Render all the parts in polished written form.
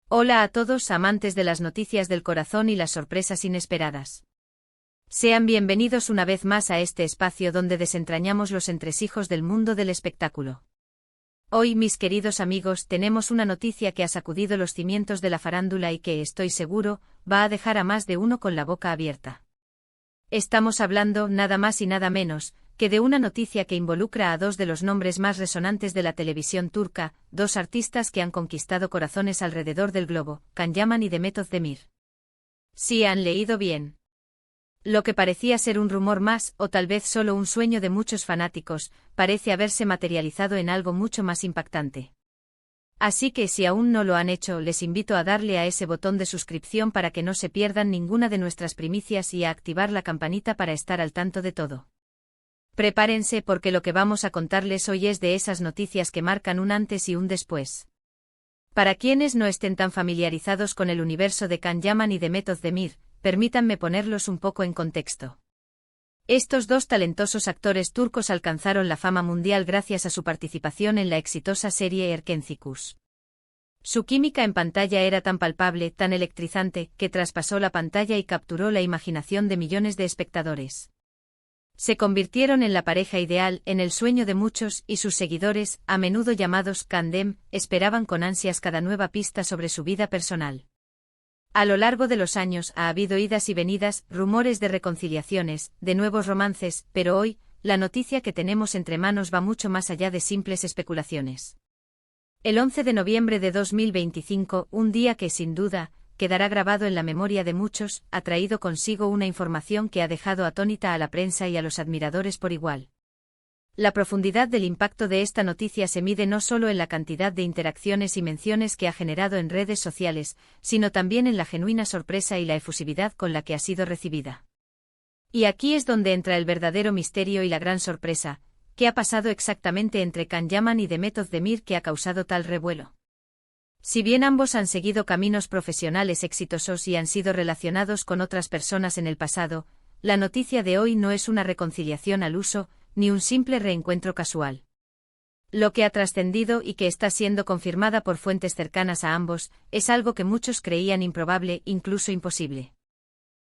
Hola a todos amantes de las noticias del corazón y las sorpresas inesperadas. Sean bienvenidos una vez más a este espacio donde desentrañamos los entresijos del mundo del espectáculo. Hoy, mis queridos amigos, tenemos una noticia que ha sacudido los cimientos de la farándula y que, estoy seguro, va a dejar a más de uno con la boca abierta. Estamos hablando, nada más y nada menos, que de una noticia que involucra a dos de los nombres más resonantes de la televisión turca, dos artistas que han conquistado corazones alrededor del globo, Can Yaman y Demet Özdemir. Sí, han leído bien. Lo que parecía ser un rumor más, o tal vez solo un sueño de muchos fanáticos, parece haberse materializado en algo mucho más impactante. Así que si aún no lo han hecho, les invito a darle a ese botón de suscripción para que no se pierdan ninguna de nuestras primicias y a activar la campanita para estar al tanto de todo. Prepárense porque lo que vamos a contarles hoy es de esas noticias que marcan un antes y un después. Para quienes no estén tan familiarizados con el universo de Can Yaman y Demet Özdemir, permítanme ponerlos un poco en contexto. Estos dos talentosos actores turcos alcanzaron la fama mundial gracias a su participación en la exitosa serie Erkencikus. Su química en pantalla era tan palpable, tan electrizante, que traspasó la pantalla y capturó la imaginación de millones de espectadores. Se convirtieron en la pareja ideal, en el sueño de muchos, y sus seguidores, a menudo llamados Kandem, esperaban con ansias cada nueva pista sobre su vida personal. A lo largo de los años ha habido idas y venidas, rumores de reconciliaciones, de nuevos romances, pero hoy, la noticia que tenemos entre manos va mucho más allá de simples especulaciones. El 11 de noviembre de 2025, un día que, sin duda, quedará grabado en la memoria de muchos, ha traído consigo una información que ha dejado atónita a la prensa y a los admiradores por igual. La profundidad del impacto de esta noticia se mide no solo en la cantidad de interacciones y menciones que ha generado en redes sociales, sino también en la genuina sorpresa y la efusividad con la que ha sido recibida. Y aquí es donde entra el verdadero misterio y la gran sorpresa: ¿qué ha pasado exactamente entre Can Yaman y Demet Özdemir que ha causado tal revuelo? Si bien ambos han seguido caminos profesionales exitosos y han sido relacionados con otras personas en el pasado, la noticia de hoy no es una reconciliación al uso, ni un simple reencuentro casual. Lo que ha trascendido y que está siendo confirmada por fuentes cercanas a ambos, es algo que muchos creían improbable, incluso imposible.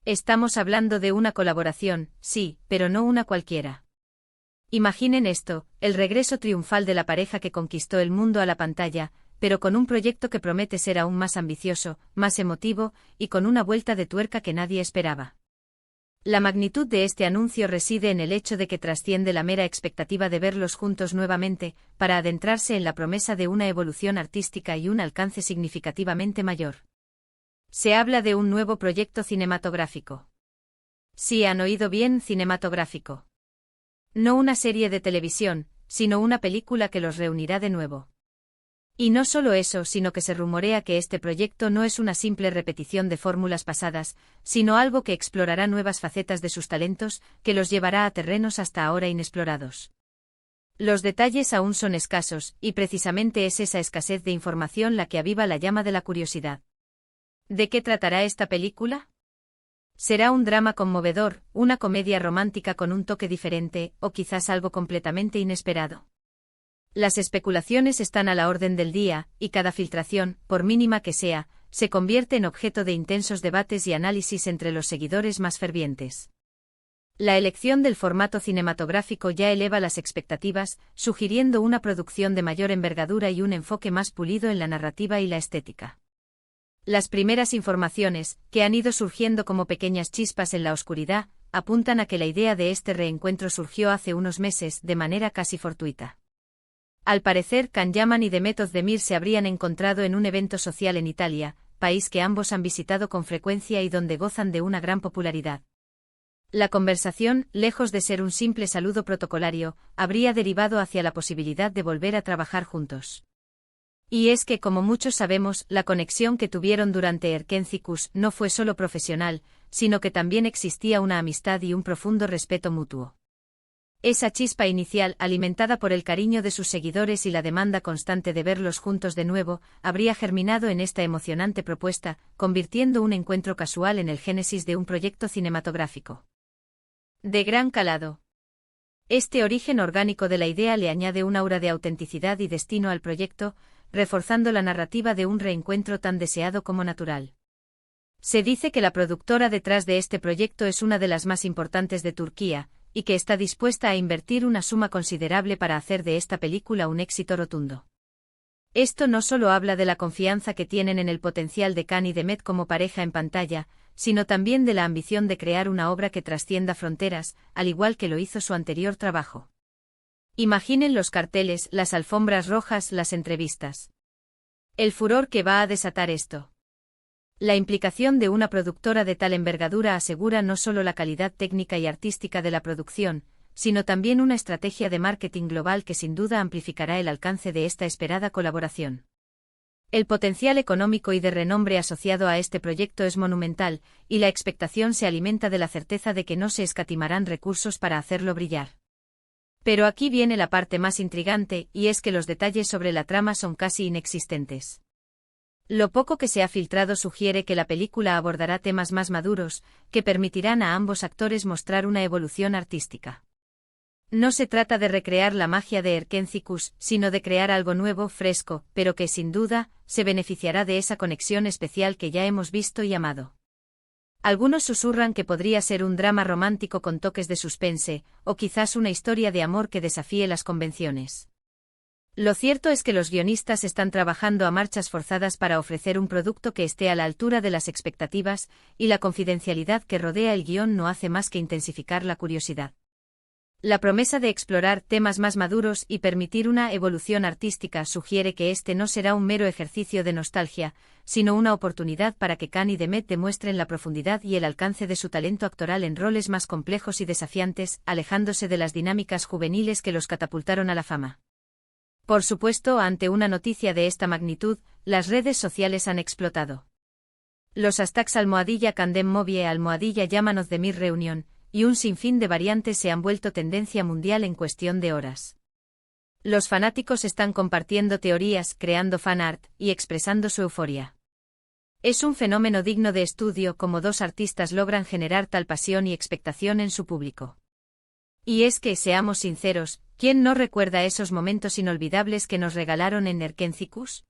Estamos hablando de una colaboración, sí, pero no una cualquiera. Imaginen esto: el regreso triunfal de la pareja que conquistó el mundo a la pantalla, pero con un proyecto que promete ser aún más ambicioso, más emotivo, y con una vuelta de tuerca que nadie esperaba. La magnitud de este anuncio reside en el hecho de que trasciende la mera expectativa de verlos juntos nuevamente, para adentrarse en la promesa de una evolución artística y un alcance significativamente mayor. Se habla de un nuevo proyecto cinematográfico. Sí, han oído bien, cinematográfico. No una serie de televisión, sino una película que los reunirá de nuevo. Y no solo eso, sino que se rumorea que este proyecto no es una simple repetición de fórmulas pasadas, sino algo que explorará nuevas facetas de sus talentos, que los llevará a terrenos hasta ahora inexplorados. Los detalles aún son escasos, y precisamente es esa escasez de información la que aviva la llama de la curiosidad. ¿De qué tratará esta película? ¿Será un drama conmovedor, una comedia romántica con un toque diferente, o quizás algo completamente inesperado? Las especulaciones están a la orden del día, y cada filtración, por mínima que sea, se convierte en objeto de intensos debates y análisis entre los seguidores más fervientes. La elección del formato cinematográfico ya eleva las expectativas, sugiriendo una producción de mayor envergadura y un enfoque más pulido en la narrativa y la estética. Las primeras informaciones, que han ido surgiendo como pequeñas chispas en la oscuridad, apuntan a que la idea de este reencuentro surgió hace unos meses de manera casi fortuita. Al parecer, Can Yaman y Demet Özdemir se habrían encontrado en un evento social en Italia, país que ambos han visitado con frecuencia y donde gozan de una gran popularidad. La conversación, lejos de ser un simple saludo protocolario, habría derivado hacia la posibilidad de volver a trabajar juntos. Y es que, como muchos sabemos, la conexión que tuvieron durante Erkencikus no fue solo profesional, sino que también existía una amistad y un profundo respeto mutuo. Esa chispa inicial, alimentada por el cariño de sus seguidores y la demanda constante de verlos juntos de nuevo, habría germinado en esta emocionante propuesta, convirtiendo un encuentro casual en el génesis de un proyecto cinematográfico de gran calado. Este origen orgánico de la idea le añade un aura de autenticidad y destino al proyecto, reforzando la narrativa de un reencuentro tan deseado como natural. Se dice que la productora detrás de este proyecto es una de las más importantes de Turquía, y que está dispuesta a invertir una suma considerable para hacer de esta película un éxito rotundo. Esto no solo habla de la confianza que tienen en el potencial de Can y Demet como pareja en pantalla, sino también de la ambición de crear una obra que trascienda fronteras, al igual que lo hizo su anterior trabajo. Imaginen los carteles, las alfombras rojas, las entrevistas. El furor que va a desatar esto. La implicación de una productora de tal envergadura asegura no solo la calidad técnica y artística de la producción, sino también una estrategia de marketing global que sin duda amplificará el alcance de esta esperada colaboración. El potencial económico y de renombre asociado a este proyecto es monumental, y la expectación se alimenta de la certeza de que no se escatimarán recursos para hacerlo brillar. Pero aquí viene la parte más intrigante, y es que los detalles sobre la trama son casi inexistentes. Lo poco que se ha filtrado sugiere que la película abordará temas más maduros, que permitirán a ambos actores mostrar una evolución artística. No se trata de recrear la magia de Erkencikus, sino de crear algo nuevo, fresco, pero que sin duda, se beneficiará de esa conexión especial que ya hemos visto y amado. Algunos susurran que podría ser un drama romántico con toques de suspense, o quizás una historia de amor que desafíe las convenciones. Lo cierto es que los guionistas están trabajando a marchas forzadas para ofrecer un producto que esté a la altura de las expectativas, y la confidencialidad que rodea el guión no hace más que intensificar la curiosidad. La promesa de explorar temas más maduros y permitir una evolución artística sugiere que este no será un mero ejercicio de nostalgia, sino una oportunidad para que Can y Demet demuestren la profundidad y el alcance de su talento actoral en roles más complejos y desafiantes, alejándose de las dinámicas juveniles que los catapultaron a la fama. Por supuesto, ante una noticia de esta magnitud, las redes sociales han explotado. Los hashtags #Candem Movie #Llámanos de mi reunión, y un sinfín de variantes se han vuelto tendencia mundial en cuestión de horas. Los fanáticos están compartiendo teorías, creando fanart, y expresando su euforia. Es un fenómeno digno de estudio cómo dos artistas logran generar tal pasión y expectación en su público. Y es que, seamos sinceros, ¿quién no recuerda esos momentos inolvidables que nos regalaron en Erkencikus?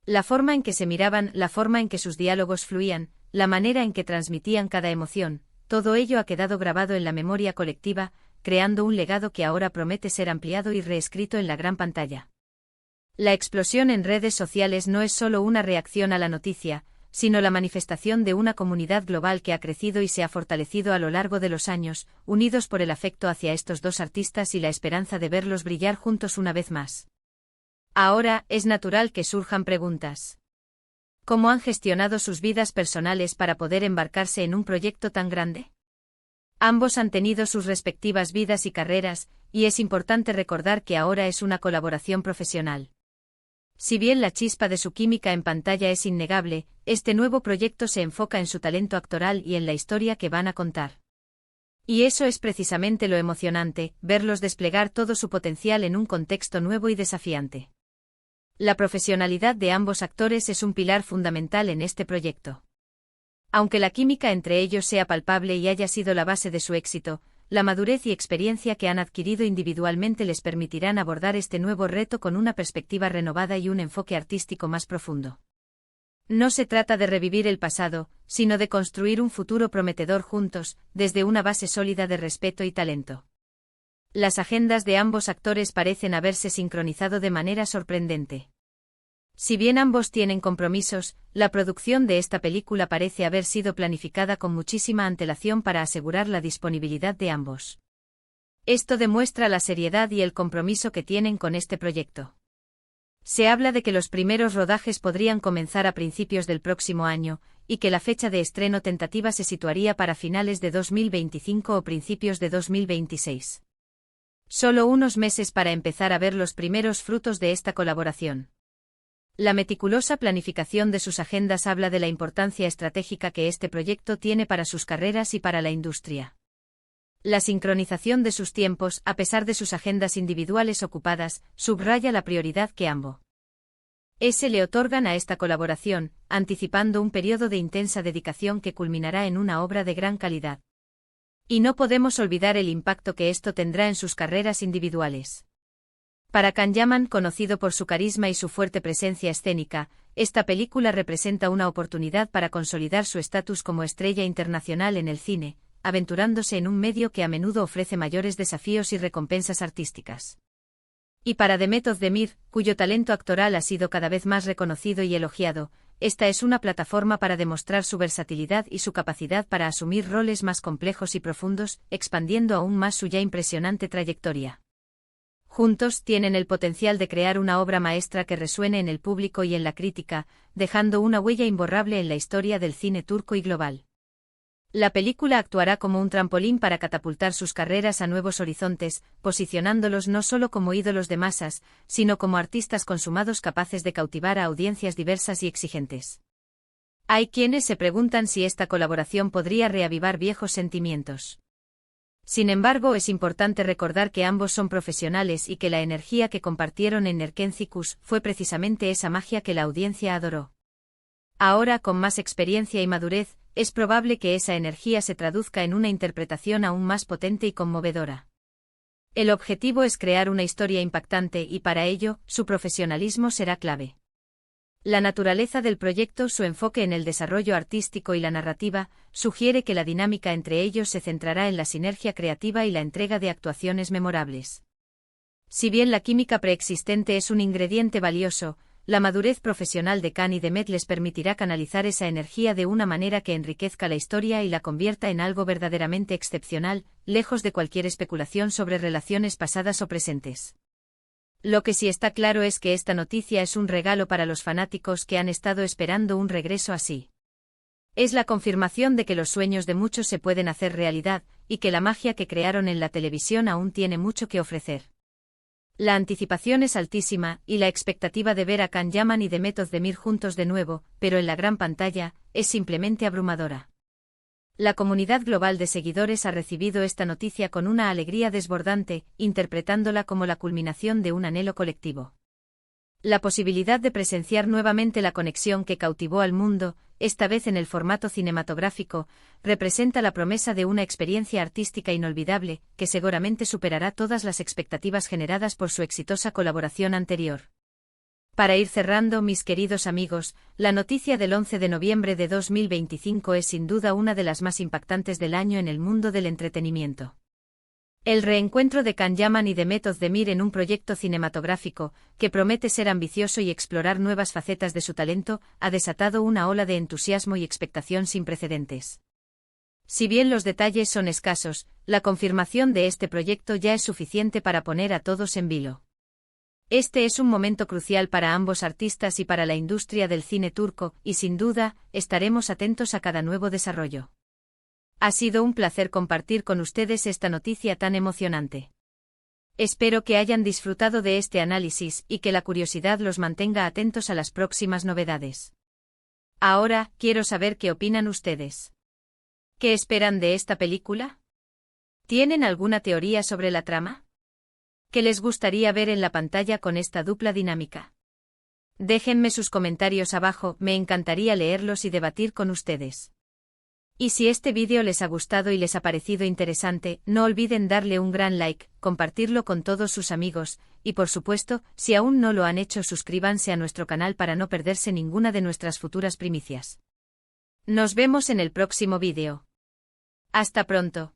La forma en que se miraban, la forma en que sus diálogos fluían, la manera en que transmitían cada emoción, todo ello ha quedado grabado en la memoria colectiva, creando un legado que ahora promete ser ampliado y reescrito en la gran pantalla. La explosión en redes sociales no es solo una reacción a la noticia, sino la manifestación de una comunidad global que ha crecido y se ha fortalecido a lo largo de los años, unidos por el afecto hacia estos dos artistas y la esperanza de verlos brillar juntos una vez más. Ahora, es natural que surjan preguntas. ¿Cómo han gestionado sus vidas personales para poder embarcarse en un proyecto tan grande? Ambos han tenido sus respectivas vidas y carreras, y es importante recordar que ahora es una colaboración profesional. Si bien la chispa de su química en pantalla es innegable, este nuevo proyecto se enfoca en su talento actoral y en la historia que van a contar. Y eso es precisamente lo emocionante, verlos desplegar todo su potencial en un contexto nuevo y desafiante. La profesionalidad de ambos actores es un pilar fundamental en este proyecto. Aunque la química entre ellos sea palpable y haya sido la base de su éxito, la madurez y experiencia que han adquirido individualmente les permitirán abordar este nuevo reto con una perspectiva renovada y un enfoque artístico más profundo. No se trata de revivir el pasado, sino de construir un futuro prometedor juntos, desde una base sólida de respeto y talento. Las agendas de ambos actores parecen haberse sincronizado de manera sorprendente. Si bien ambos tienen compromisos, la producción de esta película parece haber sido planificada con muchísima antelación para asegurar la disponibilidad de ambos. Esto demuestra la seriedad y el compromiso que tienen con este proyecto. Se habla de que los primeros rodajes podrían comenzar a principios del próximo año, y que la fecha de estreno tentativa se situaría para finales de 2025 o principios de 2026. Solo unos meses para empezar a ver los primeros frutos de esta colaboración. La meticulosa planificación de sus agendas habla de la importancia estratégica que este proyecto tiene para sus carreras y para la industria. La sincronización de sus tiempos, a pesar de sus agendas individuales ocupadas, subraya la prioridad que ambos le otorgan a esta colaboración, anticipando un periodo de intensa dedicación que culminará en una obra de gran calidad. Y no podemos olvidar el impacto que esto tendrá en sus carreras individuales. Para Can-Yaman, conocido por su carisma y su fuerte presencia escénica, esta película representa una oportunidad para consolidar su estatus como estrella internacional en el cine, aventurándose en un medio que a menudo ofrece mayores desafíos y recompensas artísticas. Y para Demet Özdemir, cuyo talento actoral ha sido cada vez más reconocido y elogiado, esta es una plataforma para demostrar su versatilidad y su capacidad para asumir roles más complejos y profundos, expandiendo aún más su ya impresionante trayectoria. Juntos tienen el potencial de crear una obra maestra que resuene en el público y en la crítica, dejando una huella imborrable en la historia del cine turco y global. La película actuará como un trampolín para catapultar sus carreras a nuevos horizontes, posicionándolos no solo como ídolos de masas, sino como artistas consumados capaces de cautivar a audiencias diversas y exigentes. Hay quienes se preguntan si esta colaboración podría reavivar viejos sentimientos. Sin embargo, es importante recordar que ambos son profesionales y que la energía que compartieron en Erkencikus fue precisamente esa magia que la audiencia adoró. Ahora, con más experiencia y madurez, es probable que esa energía se traduzca en una interpretación aún más potente y conmovedora. El objetivo es crear una historia impactante y para ello, su profesionalismo será clave. La naturaleza del proyecto, su enfoque en el desarrollo artístico y la narrativa, sugiere que la dinámica entre ellos se centrará en la sinergia creativa y la entrega de actuaciones memorables. Si bien la química preexistente es un ingrediente valioso, la madurez profesional de Can y Demet les permitirá canalizar esa energía de una manera que enriquezca la historia y la convierta en algo verdaderamente excepcional, lejos de cualquier especulación sobre relaciones pasadas o presentes. Lo que sí está claro es que esta noticia es un regalo para los fanáticos que han estado esperando un regreso así. Es la confirmación de que los sueños de muchos se pueden hacer realidad, y que la magia que crearon en la televisión aún tiene mucho que ofrecer. La anticipación es altísima, y la expectativa de ver a Can-Yaman y Demet Özdemir juntos de nuevo, pero en la gran pantalla, es simplemente abrumadora. La comunidad global de seguidores ha recibido esta noticia con una alegría desbordante, interpretándola como la culminación de un anhelo colectivo. La posibilidad de presenciar nuevamente la conexión que cautivó al mundo, esta vez en el formato cinematográfico, representa la promesa de una experiencia artística inolvidable, que seguramente superará todas las expectativas generadas por su exitosa colaboración anterior. Para ir cerrando, mis queridos amigos, la noticia del 11 de noviembre de 2025 es sin duda una de las más impactantes del año en el mundo del entretenimiento. El reencuentro de Can-Yaman y Demet Özdemir en un proyecto cinematográfico, que promete ser ambicioso y explorar nuevas facetas de su talento, ha desatado una ola de entusiasmo y expectación sin precedentes. Si bien los detalles son escasos, la confirmación de este proyecto ya es suficiente para poner a todos en vilo. Este es un momento crucial para ambos artistas y para la industria del cine turco, y sin duda, estaremos atentos a cada nuevo desarrollo. Ha sido un placer compartir con ustedes esta noticia tan emocionante. Espero que hayan disfrutado de este análisis y que la curiosidad los mantenga atentos a las próximas novedades. Ahora, quiero saber qué opinan ustedes. ¿Qué esperan de esta película? ¿Tienen alguna teoría sobre la trama? ¿Qué les gustaría ver en la pantalla con esta dupla dinámica? Déjenme sus comentarios abajo, me encantaría leerlos y debatir con ustedes. Y si este vídeo les ha gustado y les ha parecido interesante, no olviden darle un gran like, compartirlo con todos sus amigos, y por supuesto, si aún no lo han hecho, suscríbanse a nuestro canal para no perderse ninguna de nuestras futuras primicias. Nos vemos en el próximo vídeo. Hasta pronto.